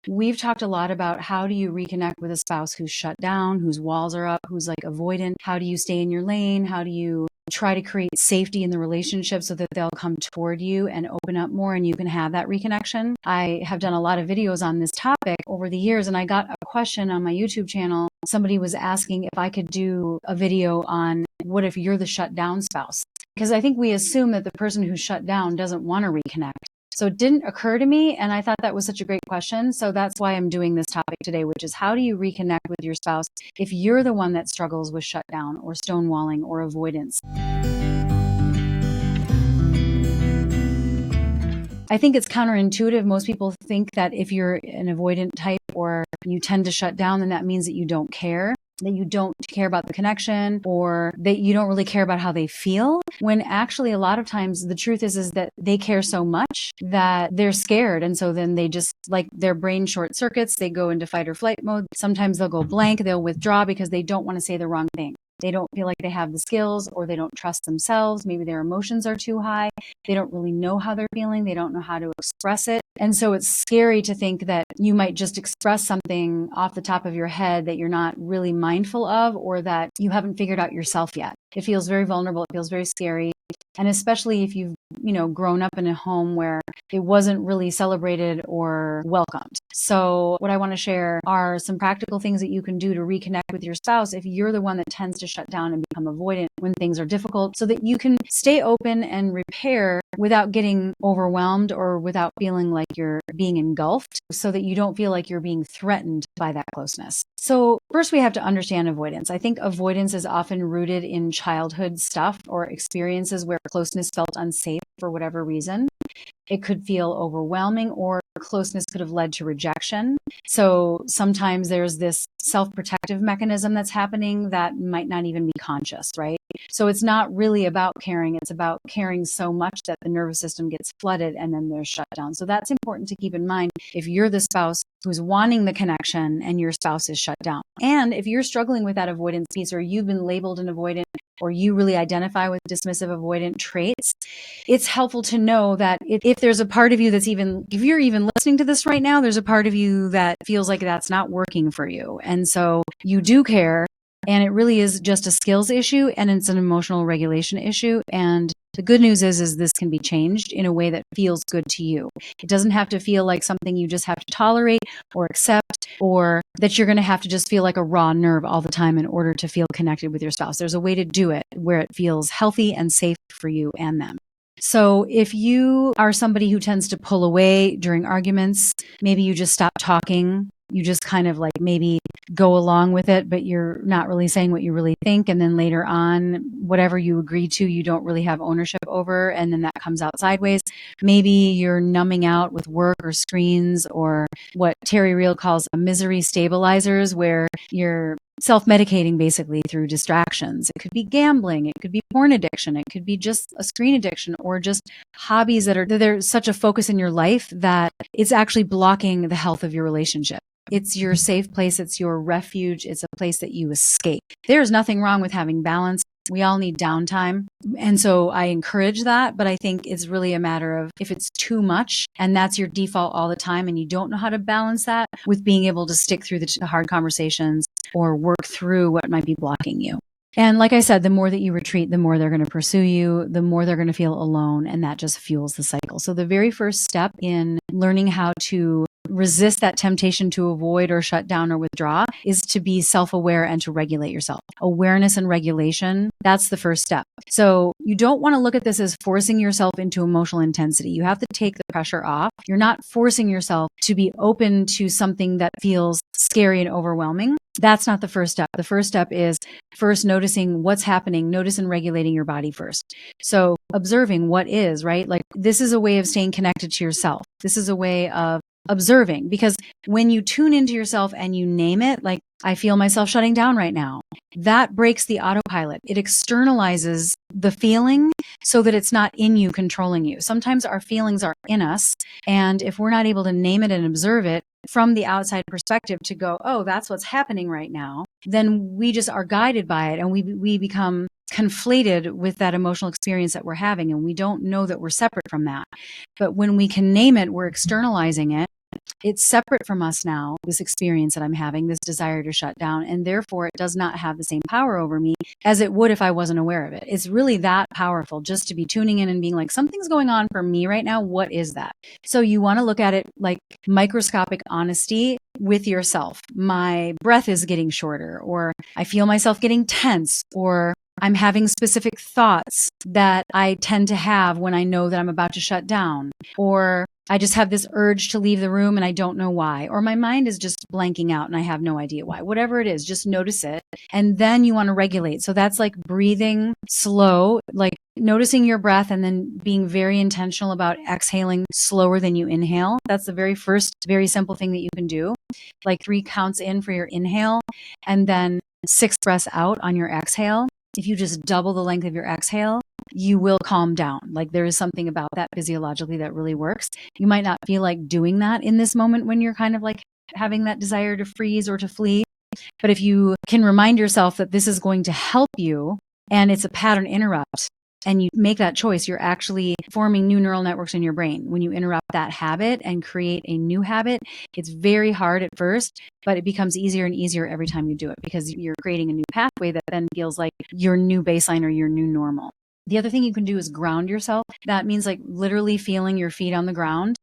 we've talked a lot about how do you reconnect with a spouse who's shut down, whose walls are up, who's like avoidant. How do you stay in your lane? How do you try to create safety in the relationship so that they'll come toward you and open up more and you can have that reconnection? I have done a lot of videos on this topic over the years, and I got a question on my YouTube channel. Somebody was asking if I could do a video on what if you're the shut down spouse? Because I think we assume that the person who's shut down doesn't want to reconnect. So it didn't occur to me, and I thought that was such a great question. So that's why I'm doing this topic today, which is how do you reconnect with your spouse if you're the one that struggles with shutdown or stonewalling or avoidance? I think it's counterintuitive. Most people think that if you're an avoidant type or you tend to shut down, then that means that you don't care, that you don't care about the connection, or that you don't really care about how they feel, when actually a lot of times the truth is that they care so much that they're scared. And so then they just, like, their brain short circuits, they go into fight or flight mode. Sometimes they'll go blank, they'll withdraw because they don't want to say the wrong thing. They don't feel like they have the skills, or they don't trust themselves. Maybe their emotions are too high. They don't really know how they're feeling. They don't know how to express it. And so it's scary to think that you might just express something off the top of your head that you're not really mindful of, or that you haven't figured out yourself yet. It feels very vulnerable. It feels very scary. And especially if you've, grown up in a home where it wasn't really celebrated or welcomed. So what I want to share are some practical things that you can do to reconnect with your spouse if you're the one that tends to shut down and become avoidant when things are difficult, so that you can stay open and repair without getting overwhelmed or without feeling like you're being engulfed, so that you don't feel like you're being threatened by that closeness. So first we have to understand avoidance. I think avoidance is often rooted in childhood stuff or experiences where closeness felt unsafe for whatever reason. It could feel overwhelming, or closeness could have led to rejection. So sometimes there's this self-protective mechanism that's happening that might not even be conscious, right? So it's not really about caring. It's about caring so much that the nervous system gets flooded and then there's shutdown. So that's important to keep in mind if you're the spouse who's wanting the connection and your spouse is shut down. And if you're struggling with that avoidance piece, or you've been labeled an avoidant, or you really identify with dismissive avoidant traits, it's helpful to know that if there's a part of you that's if you're even listening to this right now, there's a part of you that feels like that's not working for you. And so you do care, and it really is just a skills issue, and it's an emotional regulation issue. And the good news is this can be changed in a way that feels good to you. It doesn't have to feel like something you just have to tolerate or accept, or that you're going to have to just feel like a raw nerve all the time in order to feel connected with your spouse. There's a way to do it where it feels healthy and safe for you and them. So if you are somebody who tends to pull away during arguments, maybe you just stop talking. You just kind of like maybe go along with it, but you're not really saying what you really think. And then later on, whatever you agree to, you don't really have ownership over. And then that comes out sideways. Maybe you're numbing out with work or screens, or what Terry Real calls misery stabilizers, where you're self-medicating basically through distractions. It could be gambling, it could be porn addiction, it could be just a screen addiction, or just hobbies that they're such a focus in your life that it's actually blocking the health of your relationship. It's your safe place, it's your refuge, it's a place that you escape. There's nothing wrong with having balance. We all need downtime. And so I encourage that, but I think it's really a matter of if it's too much and that's your default all the time and you don't know how to balance that with being able to stick through the hard conversations or work through what might be blocking you. And like I said, the more that you retreat, the more they're going to pursue you, the more they're going to feel alone, and that just fuels the cycle. So the very first step in learning how to resist that temptation to avoid or shut down or withdraw is to be self-aware and to regulate yourself. Awareness and regulation, that's the first step. So you don't want to look at this as forcing yourself into emotional intensity. You have to take the pressure off. You're not forcing yourself to be open to something that feels scary and overwhelming. That's not the first step. The first step is first noticing what's happening, notice and regulating your body first. So observing what is, right? Like, this is a way of staying connected to yourself. This is a way of observing, because when you tune into yourself and you name it, like, I feel myself shutting down right now, that breaks the autopilot. It externalizes the feeling so that it's not in you controlling you. Sometimes our feelings are in us, and if we're not able to name it and observe it from the outside perspective to go, oh, that's what's happening right now, then we just are guided by it, and we become conflated with that emotional experience that we're having, and we don't know that we're separate from that. But when we can name it, we're externalizing it, it's separate from us now, this experience that I'm having, this desire to shut down, and therefore it does not have the same power over me as it would if I wasn't aware of it. It's really that powerful just to be tuning in and being like, something's going on for me right now. What is that? So you want to look at it like microscopic honesty with yourself. My breath is getting shorter, or I feel myself getting tense, or I'm having specific thoughts that I tend to have when I know that I'm about to shut down, or I just have this urge to leave the room and I don't know why, or my mind is just blanking out and I have no idea why. Whatever it is, just notice it. And then you want to regulate. So that's like breathing slow, like noticing your breath and then being very intentional about exhaling slower than you inhale. That's the very first, very simple thing that you can do. Like 3 counts in for your inhale and then 6 breaths out on your exhale. If you just double the length of your exhale, you will calm down. Like there is something about that physiologically that really works. You might not feel like doing that in this moment when you're kind of like having that desire to freeze or to flee. But if you can remind yourself that this is going to help you and it's a pattern interrupt, and you make that choice, you're actually forming new neural networks in your brain. When you interrupt that habit and create a new habit, it's very hard at first, but it becomes easier and easier every time you do it because you're creating a new pathway that then feels like your new baseline or your new normal. The other thing you can do is ground yourself. That means like literally feeling your feet on the ground,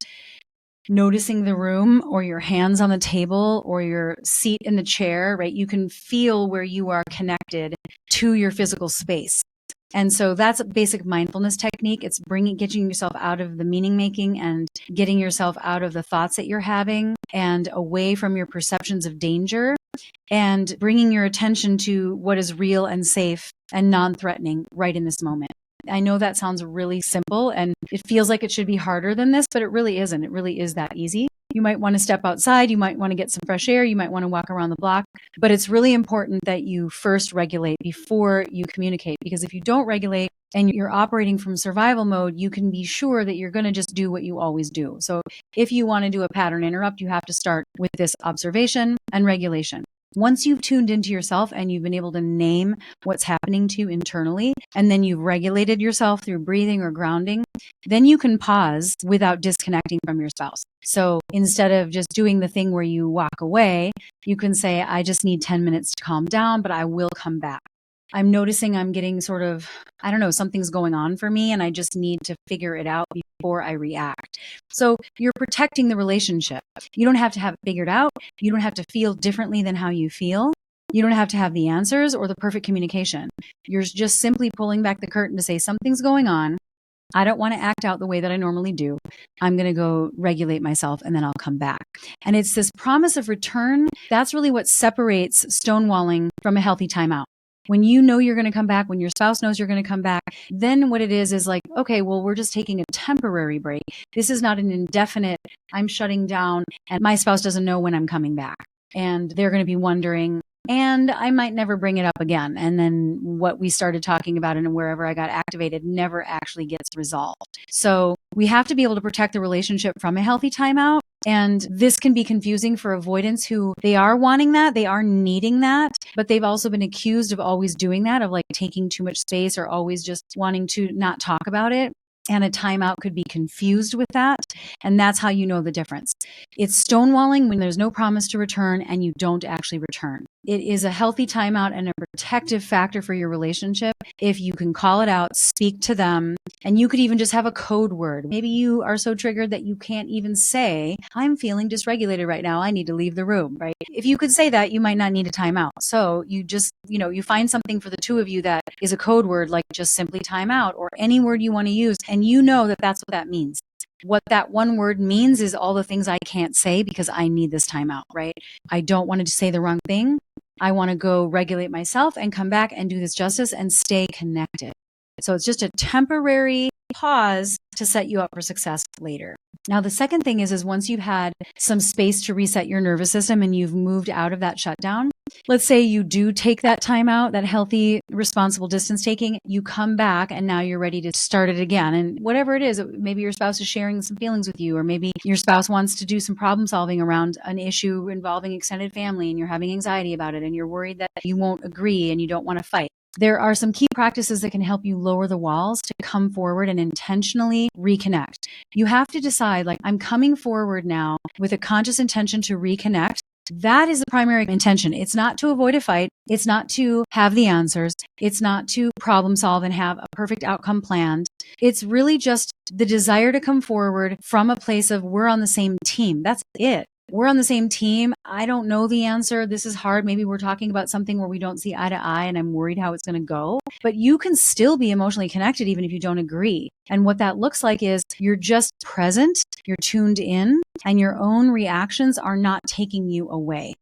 noticing the room or your hands on the table or your seat in the chair, right? You can feel where you are connected to your physical space. And so that's a basic mindfulness technique. It's getting yourself out of the meaning making and getting yourself out of the thoughts that you're having and away from your perceptions of danger and bringing your attention to what is real and safe and non-threatening right in this moment. I know that sounds really simple and it feels like it should be harder than this, but it really isn't. It really is that easy. You might want to step outside. You might want to get some fresh air. You might want to walk around the block. But it's really important that you first regulate before you communicate. Because if you don't regulate and you're operating from survival mode, you can be sure that you're going to just do what you always do. So if you want to do a pattern interrupt, you have to start with this observation and regulation. Once you've tuned into yourself and you've been able to name what's happening to you internally, and then you've regulated yourself through breathing or grounding, then you can pause without disconnecting from your spouse. So instead of just doing the thing where you walk away, you can say, I just need 10 minutes to calm down, but I will come back. I'm noticing I'm getting sort of, I don't know, something's going on for me and I just need to figure it out before I react. So you're protecting the relationship. You don't have to have it figured out. You don't have to feel differently than how you feel. You don't have to have the answers or the perfect communication. You're just simply pulling back the curtain to say something's going on. I don't want to act out the way that I normally do. I'm going to go regulate myself and then I'll come back. And it's this promise of return. That's really what separates stonewalling from a healthy timeout. When you know you're going to come back, when your spouse knows you're going to come back, then what it is like, okay, well, we're just taking a temporary break. This is not an indefinite, I'm shutting down and my spouse doesn't know when I'm coming back. And they're going to be wondering, and I might never bring it up again. And then what we started talking about and wherever I got activated never actually gets resolved. So we have to be able to protect the relationship from a healthy timeout. And this can be confusing for avoidants who they are wanting that, they are needing that, but they've also been accused of always doing that, of like taking too much space or always just wanting to not talk about it. And a timeout could be confused with that. And that's how you know the difference. It's stonewalling when there's no promise to return and you don't actually return. It is a healthy timeout and a protective factor for your relationship if you can call it out, speak to them, and you could even just have a code word. Maybe you are so triggered that you can't even say, I'm feeling dysregulated right now. I need to leave the room, right? If you could say that, you might not need a timeout. So you just, you find something for the two of you that is a code word, like just simply timeout or any word you want to use. And you know that that's what that means. What that one word means is all the things I can't say because I need this timeout, right? I don't want to say the wrong thing. I want to go regulate myself and come back and do this justice and stay connected. So it's just a temporary pause to set you up for success later. Now, the second thing is once you've had some space to reset your nervous system and you've moved out of that shutdown, let's say you do take that time out, that healthy, responsible distance taking, you come back and now you're ready to start it again. And whatever it is, maybe your spouse is sharing some feelings with you, or maybe your spouse wants to do some problem solving around an issue involving extended family and you're having anxiety about it and you're worried that you won't agree and you don't want to fight. There are some key practices that can help you lower the walls to come forward and intentionally reconnect. You have to decide, like, I'm coming forward now with a conscious intention to reconnect. That is the primary intention. It's not to avoid a fight. It's not to have the answers. It's not to problem solve and have a perfect outcome planned. It's really just the desire to come forward from a place of we're on the same team. That's it. We're on the same team. I don't know the answer. This is hard. Maybe we're talking about something where we don't see eye to eye and I'm worried how it's going to go. But you can still be emotionally connected even if you don't agree. And what that looks like is you're just present, you're tuned in, and your own reactions are not taking you away.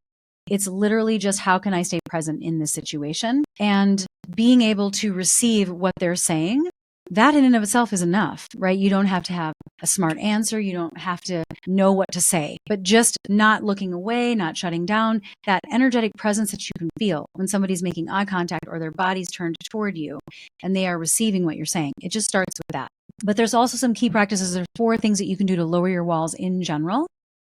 It's literally just how can I stay present in this situation? And being able to receive what they're saying, that in and of itself is enough, right? You don't have to have a smart answer. You don't have to know what to say, but just not looking away, not shutting down, that energetic presence that you can feel when somebody's making eye contact or their body's turned toward you and they are receiving what you're saying. It just starts with that. But there's also some key practices. There's 4 things that you can do to lower your walls in general.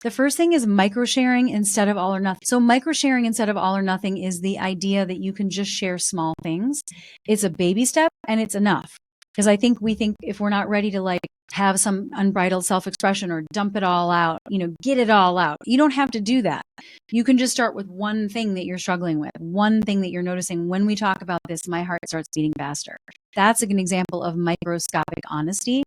The first thing is micro-sharing instead of all or nothing. So micro-sharing instead of all or nothing is the idea that you can just share small things. It's a baby step and it's enough. Because we think if we're not ready to like have some unbridled self-expression or dump it all out, get it all out. You don't have to do that. You can just start with one thing that you're struggling with, one thing that you're noticing. When we talk about this, my heart starts beating faster. That's an example of microscopic honesty.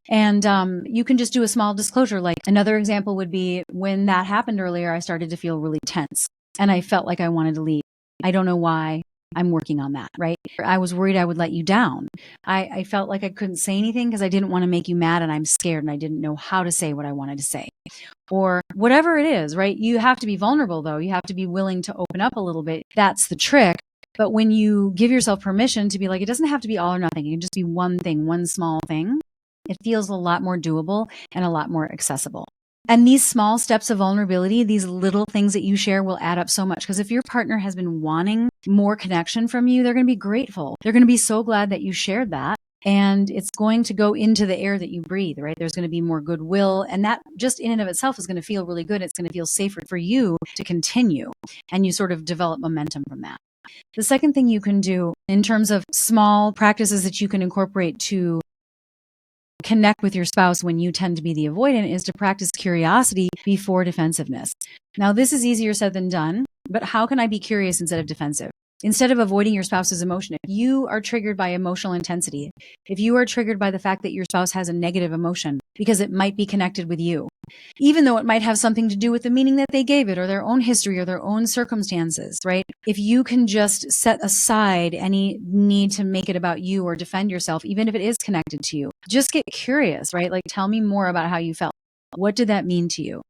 And you can just do a small disclosure. Like another example would be when that happened earlier, I started to feel really tense and I felt like I wanted to leave. I don't know why. I'm working on that, right? I was worried I would let you down. I felt like I couldn't say anything because I didn't want to make you mad and I'm scared and I didn't know how to say what I wanted to say. Or whatever it is, right? You have to be vulnerable though. You have to be willing to open up a little bit. That's the trick. But when you give yourself permission to be like, it doesn't have to be all or nothing. It can just be one thing, one small thing. It feels a lot more doable and a lot more accessible. And these small steps of vulnerability, these little things that you share will add up so much. Because if your partner has been wanting more connection from you, they're going to be grateful. They're going to be so glad that you shared that. And it's going to go into the air that you breathe, right? There's going to be more goodwill. And that just in and of itself is going to feel really good. It's going to feel safer for you to continue. And you sort of develop momentum from that. The second thing you can do in terms of small practices that you can incorporate to connect with your spouse when you tend to be the avoidant is to practice curiosity before defensiveness. Now, this is easier said than done, but how can I be curious instead of defensive? Instead of avoiding your spouse's emotion, if you are triggered by emotional intensity, if you are triggered by the fact that your spouse has a negative emotion because it might be connected with you, even though it might have something to do with the meaning that they gave it or their own history or their own circumstances, right? If you can just set aside any need to make it about you or defend yourself, even if it is connected to you, just get curious, right? Like, tell me more about how you felt. What did that mean to you?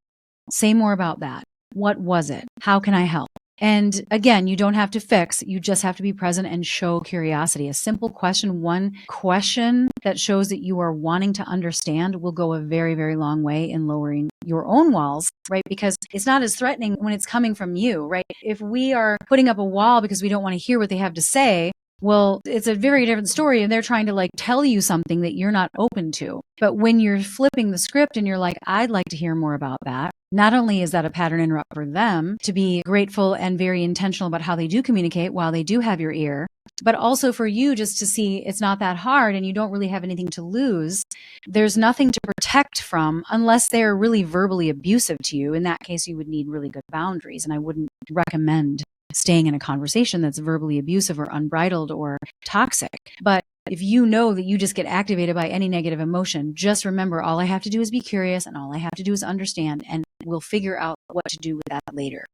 Say more about that. What was it? How can I help? And again, you don't have to fix, you just have to be present and show curiosity. A simple question, one question that shows that you are wanting to understand will go a very, very long way in lowering your own walls, right? Because it's not as threatening when it's coming from you, right? If we are putting up a wall because we don't want to hear what they have to say, well, it's a very different story and they're trying to like tell you something that you're not open to. But when you're flipping the script and you're like, I'd like to hear more about that. Not only is that a pattern interrupt for them to be grateful and very intentional about how they do communicate while they do have your ear, but also for you just to see it's not that hard and you don't really have anything to lose. There's nothing to protect from unless they're really verbally abusive to you. In that case, you would need really good boundaries. And I wouldn't recommend staying in a conversation that's verbally abusive or unbridled or toxic. But if you know that you just get activated by any negative emotion, just remember all I have to do is be curious and all I have to do is understand, and we'll figure out what to do with that later.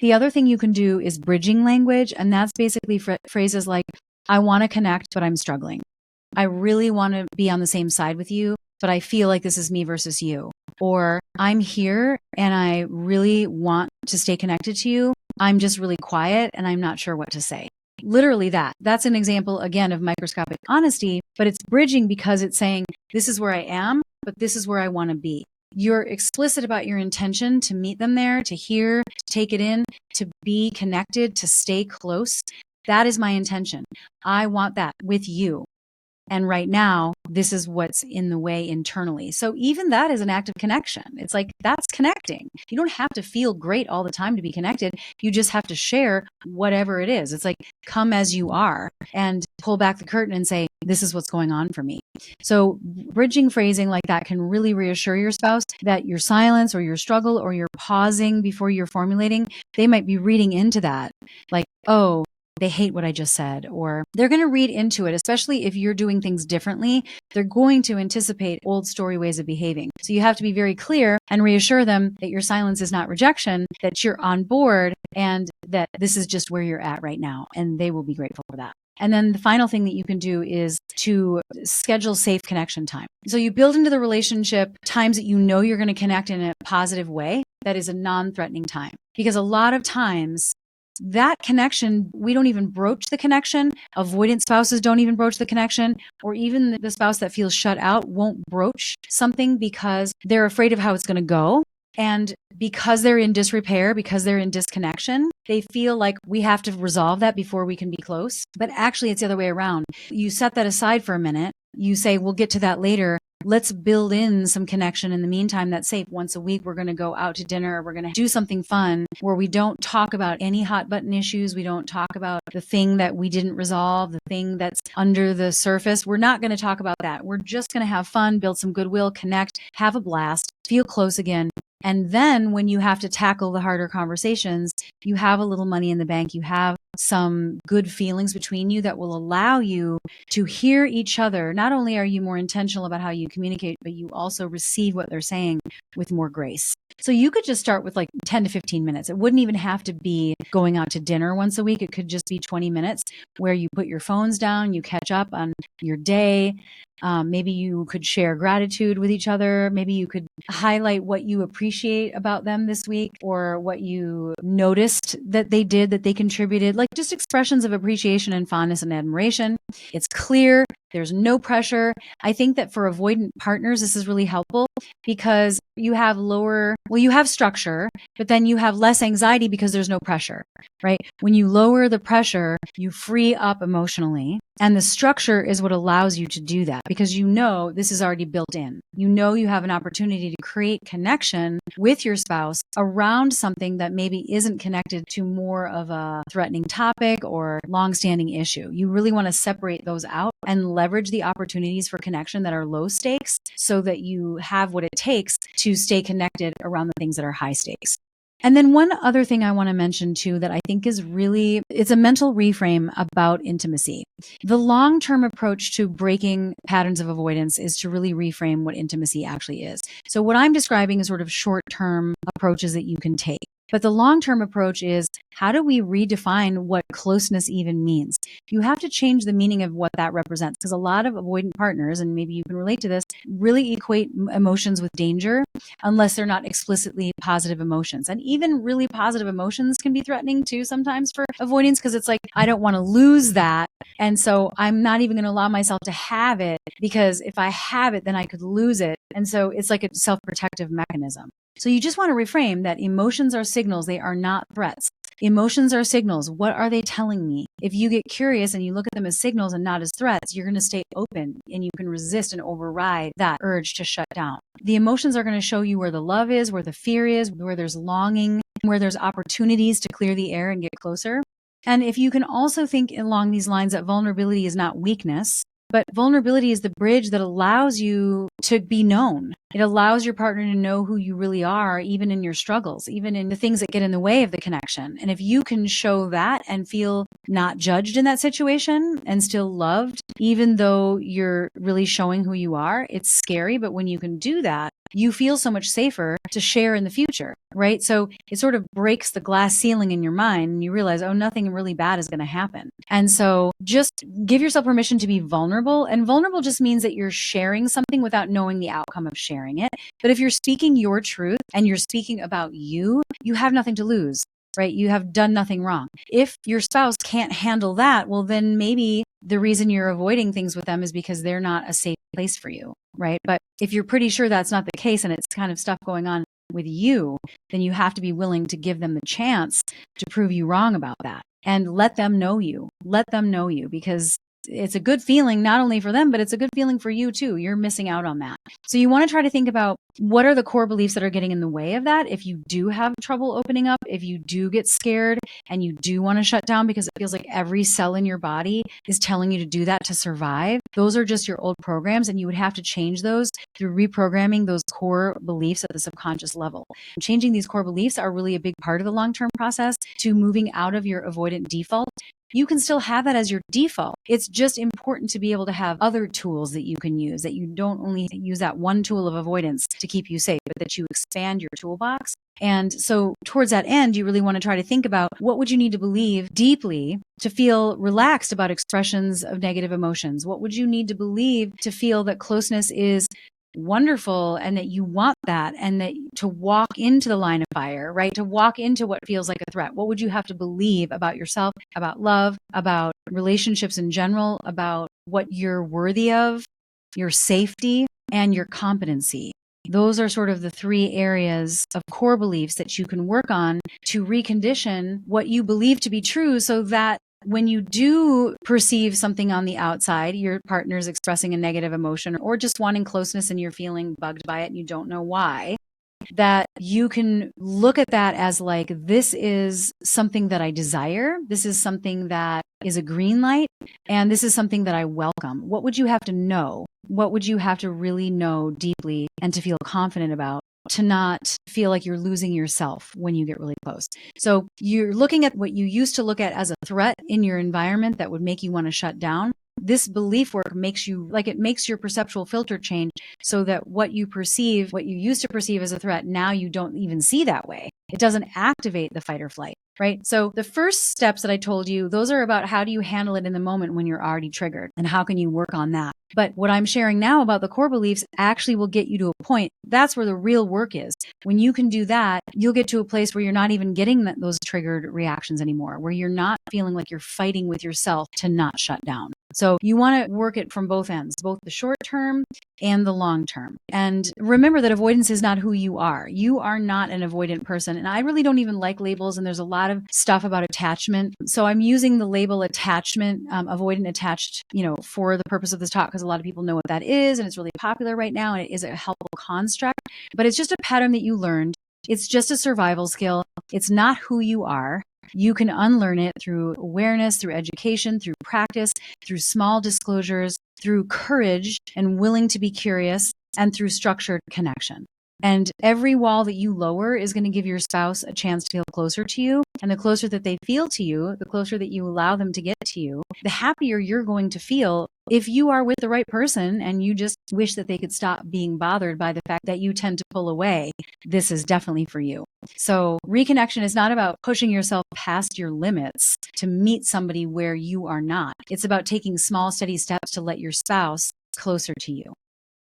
The other thing you can do is bridging language, and that's basically phrases like, I want to connect, but I'm struggling. I really want to be on the same side with you, but I feel like this is me versus you. Or I'm here and I really want to stay connected to you. I'm just really quiet and I'm not sure what to say. Literally that. That's an example, again, of microscopic honesty, but it's bridging because it's saying, this is where I am, but this is where I want to be. You're explicit about your intention to meet them there, to hear, to take it in, to be connected, to stay close. That is my intention. I want that with you. And right now, this is what's in the way internally. So even that is an act of connection. It's like, that's connecting. You don't have to feel great all the time to be connected. You just have to share whatever it is. It's like, come as you are and pull back the curtain and say, this is what's going on for me. So bridging phrasing like that can really reassure your spouse that your silence or your struggle or your pausing before you're formulating, they might be reading into that. Like, oh, they hate what I just said, or they're going to read into it, especially if you're doing things differently. They're going to anticipate old story ways of behaving. So you have to be very clear and reassure them that your silence is not rejection, that you're on board, and that this is just where you're at right now. And they will be grateful for that. And then the final thing that you can do is to schedule safe connection time. So you build into the relationship times that you know you're going to connect in a positive way that is a non-threatening time. Because a lot of times, that connection, we don't even broach the connection. Avoidant spouses don't even broach the connection, or even the spouse that feels shut out won't broach something because they're afraid of how it's going to go. And because they're in disrepair, because they're in disconnection, they feel like we have to resolve that before we can be close. But actually, it's the other way around. You set that aside for a minute. You say, we'll get to that later. Let's build in some connection in the meantime that's safe. Once a week, we're going to go out to dinner. We're going to do something fun where we don't talk about any hot button issues. We don't talk about the thing that we didn't resolve, the thing that's under the surface. We're not going to talk about that. We're just going to have fun, build some goodwill, connect, have a blast, feel close again. And then when you have to tackle the harder conversations, you have a little money in the bank. You have some good feelings between you that will allow you to hear each other. Not only are you more intentional about how you communicate, but you also receive what they're saying with more grace. So you could just start with like 10 to 15 minutes. It wouldn't even have to be going out to dinner once a week. It could just be 20 minutes where you put your phones down, you catch up on your day. Maybe you could share gratitude with each other. Maybe you could highlight what you appreciate about them this week, or what you noticed that they did, that they contributed, like just expressions of appreciation and fondness and admiration. It's clear. There's no pressure. I think that for avoidant partners, this is really helpful because you have you have structure, but then you have less anxiety because there's no pressure, right? When you lower the pressure, you free up emotionally. And the structure is what allows you to do that because you know this is already built in. You know you have an opportunity to create connection with your spouse around something that maybe isn't connected to more of a threatening topic or longstanding issue. You really want to separate those out and leverage the opportunities for connection that are low stakes so that you have what it takes to stay connected around the things that are high stakes. And then one other thing I want to mention too that I think is really, it's a mental reframe about intimacy. The long-term approach to breaking patterns of avoidance is to really reframe what intimacy actually is. So what I'm describing is sort of short-term approaches that you can take. But the long-term approach is, how do we redefine what closeness even means? You have to change the meaning of what that represents, because a lot of avoidant partners, and maybe you can relate to this, really equate emotions with danger unless they're not explicitly positive emotions. And even really positive emotions can be threatening too sometimes for avoidance, because it's like, I don't want to lose that. And so I'm not even going to allow myself to have it, because if I have it, then I could lose it. And so it's like a self-protective mechanism. So you just want to reframe that emotions are signals. They are not threats. Emotions are signals. What are they telling me? If you get curious and you look at them as signals and not as threats, you're going to stay open and you can resist and override that urge to shut down. The emotions are going to show you where the love is, where the fear is, where there's longing, where there's opportunities to clear the air and get closer. And if you can also think along these lines that vulnerability is not weakness, but vulnerability is the bridge that allows you to be known. It allows your partner to know who you really are, even in your struggles, even in the things that get in the way of the connection. And if you can show that and feel not judged in that situation and still loved, even though you're really showing who you are, it's scary. But when you can do that, you feel so much safer to share in the future, right? So it sort of breaks the glass ceiling in your mind and you realize, oh, nothing really bad is going to happen. And so just give yourself permission to be vulnerable. And vulnerable just means that you're sharing something without knowing the outcome of sharing it. But if you're speaking your truth and you're speaking about you, you have nothing to lose, right? You have done nothing wrong. If your spouse can't handle that, well, then maybe the reason you're avoiding things with them is because they're not a safe place for you, right? But if you're pretty sure that's not the case and it's kind of stuff going on with you, then you have to be willing to give them the chance to prove you wrong about that and let them know you. Let them know you, because it's a good feeling, not only for them, but it's a good feeling for you too. You're missing out on that. So you want to try to think about what are the core beliefs that are getting in the way of that. If you do have trouble opening up, if you do get scared and you do want to shut down because it feels like every cell in your body is telling you to do that to survive, those are just your old programs, and you would have to change those through reprogramming those core beliefs at the subconscious level. Changing these core beliefs are really a big part of the long-term process to moving out of your avoidant default. You can still have that as your default. It's just important to be able to have other tools that you can use, that you don't only use that one tool of avoidance to keep you safe, but that you expand your toolbox. And so towards that end, you really want to try to think about what would you need to believe deeply to feel relaxed about expressions of negative emotions? What would you need to believe to feel that closeness is wonderful and that you want that, and that to walk into the line of fire, right? To walk into what feels like a threat. What would you have to believe about yourself, about love, about relationships in general, about what you're worthy of, your safety, and your competency? Those are sort of the three areas of core beliefs that you can work on to recondition what you believe to be true, so that when you do perceive something on the outside, your partner's expressing a negative emotion or just wanting closeness and you're feeling bugged by it and you don't know why, that you can look at that as like, this is something that I desire. This is something that is a green light, and this is something that I welcome. What would you have to know? What would you have to really know deeply and to feel confident about, to not feel like you're losing yourself when you get really close? So you're looking at what you used to look at as a threat in your environment that would make you want to shut down. This belief work makes you, like, it makes your perceptual filter change so that what you perceive, what you used to perceive as a threat, now you don't even see that way. It doesn't activate the fight or flight, right? So the first steps that I told you, those are about how do you handle it in the moment when you're already triggered, and how can you work on that? But what I'm sharing now about the core beliefs actually will get you to a point. That's where the real work is. When you can do that, you'll get to a place where you're not even getting those triggered reactions anymore, where you're not feeling like you're fighting with yourself to not shut down. So you want to work it from both ends, both the short term and the long term. And remember that avoidance is not who you are. You are not an avoidant person. And I really don't even like labels. And there's a lot of stuff about attachment. So I'm using the label attachment, avoidant attached, for the purpose of this talk, because a lot of people know what that is. And it's really popular right now. And it is a helpful construct, but it's just a pattern that you learned. It's just a survival skill. It's not who you are. You can unlearn it through awareness, through education, through practice, through small disclosures, through courage and willing to be curious, and through structured connection. And every wall that you lower is going to give your spouse a chance to feel closer to you. And the closer that they feel to you, the closer that you allow them to get to you, the happier you're going to feel if you are with the right person and you just wish that they could stop being bothered by the fact that you tend to pull away. This is definitely for you. So reconnection is not about pushing yourself past your limits to meet somebody where you are not. It's about taking small, steady steps to let your spouse closer to you.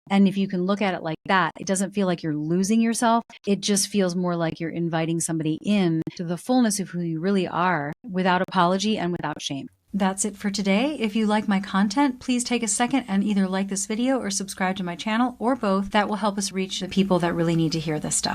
And if you can look at it like that, it doesn't feel like you're losing yourself. It just feels more like you're inviting somebody in to the fullness of who you really are, without apology and without shame. That's it for today. If you like my content, please take a second and either like this video or subscribe to my channel, or both. That will help us reach the people that really need to hear this stuff.